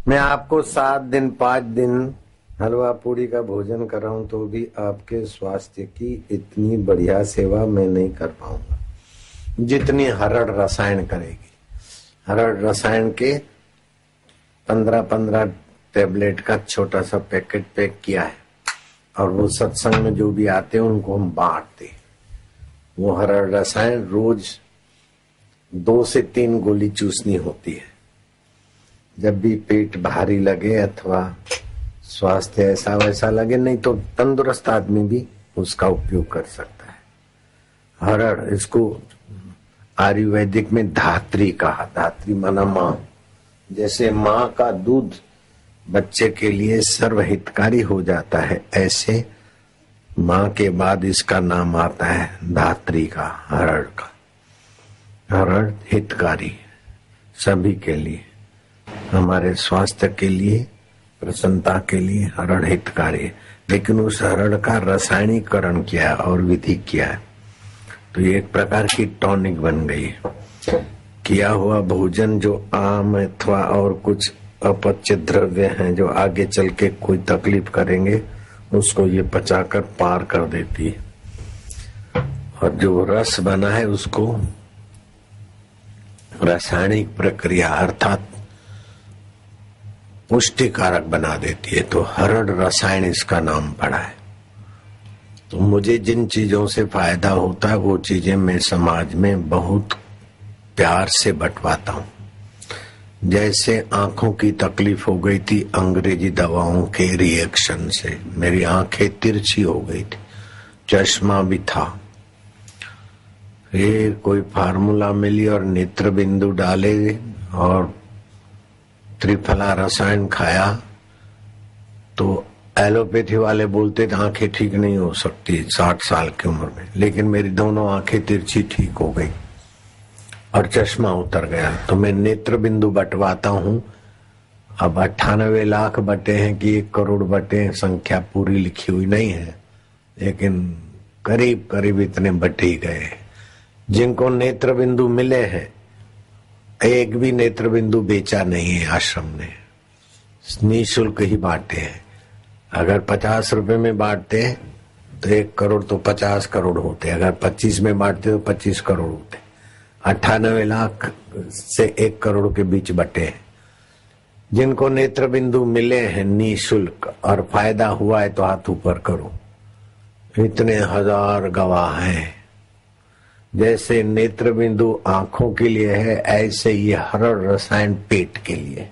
मैं आपको 7 दिन 5 दिन हलवा पूरी का भोजन कर रहा हूं तो भी आपके स्वास्थ्य की इतनी बढ़िया सेवा मैं नहीं कर पाऊंगा जितनी हरड़ रसायन करेगी। हरड़ रसायन के 15-15 टेबलेट का छोटा सा पैकेट पैक किया है और वो सत्संग में जो भी आते हैं उनको हम बांटते। वो हरड़ रसायन रोज 2 से 3 गोली चूसनी होती है। जब भी पेट भारी लगे अथवा स्वास्थ्य ऐसा वैसा लगे, नहीं तो तंदुरुस्त आदमी भी उसका उपयोग कर सकता है। हरड़, इसको आयुर्वेदिक में धात्री कहा। धात्री माना माँ। जैसे माँ का दूध बच्चे के लिए सर्वहितकारी हो जाता है, ऐसे माँ के बाद इसका नाम आता है धात्री का, हरड़ का। हरड़ हितकारी सभी के लिए, हमारे स्वास्थ्य के लिए, प्रसन्नता के लिए हरड़ हितकारी है। लेकिन उस हरड़ का रासायनिकरण किया और विधि किया है तो ये एक प्रकार की टॉनिक बन गई है। किया हुआ भोजन जो आम अथवा और कुछ अपच द्रव्य हैं जो आगे चल के कोई तकलीफ करेंगे, उसको ये पचाकर पार कर देती है। और जो रस बना है उसको रासायनिक प्रक्रिया अर्थात पुष्टिकारक बना देती है। तो हरड़ रसायन इसका नाम पड़ा है। तो मुझे जिन चीजों से फायदा होता है वो चीजें मैं समाज में बहुत प्यार से बंटवाता हूँ। जैसे आंखों की तकलीफ हो गई थी अंग्रेजी दवाओं के रिएक्शन से, मेरी आंखें तिरछी हो गई थी, चश्मा भी था। फिर कोई फार्मूला मिली और नेत्र बिंदु डाले और त्रिफला रसायन खाया तो एलोपैथी वाले बोलते थे आंखें ठीक नहीं हो सकती 60 साल की उम्र में, लेकिन मेरी दोनों आंखें तिरछी ठीक हो गई और चश्मा उतर गया। तो मैं नेत्र बिंदु बंटवाता हूँ। अब 98 लाख बटे हैं कि 1 करोड़ बटे हैं, संख्या पूरी लिखी हुई नहीं है, लेकिन करीब करीब इतने बटे ही गए। जिनको नेत्र बिंदु मिले हैं, एक भी नेत्र बिंदु बेचा नहीं है आश्रम ने, निःशुल्क ही बांटे हैं। अगर 50 रुपए में बांटते तो 1 करोड़ तो 50 करोड़ होते, अगर 25 में बांटते तो 25 करोड़ होते। 98 लाख से 1 करोड़ के बीच बटे हैं। जिनको नेत्र बिंदु मिले हैं निःशुल्क और फायदा हुआ है तो हाथ ऊपर करो। इतने हजार गवाह हैं। जैसे नेत्र बिंदु आंखों के लिए है, ऐसे ये हरड़ रसायन पेट के लिए।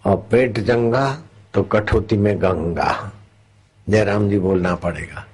और पेट चंगा तो कठौती में गंगा। जयराम जी बोलना पड़ेगा।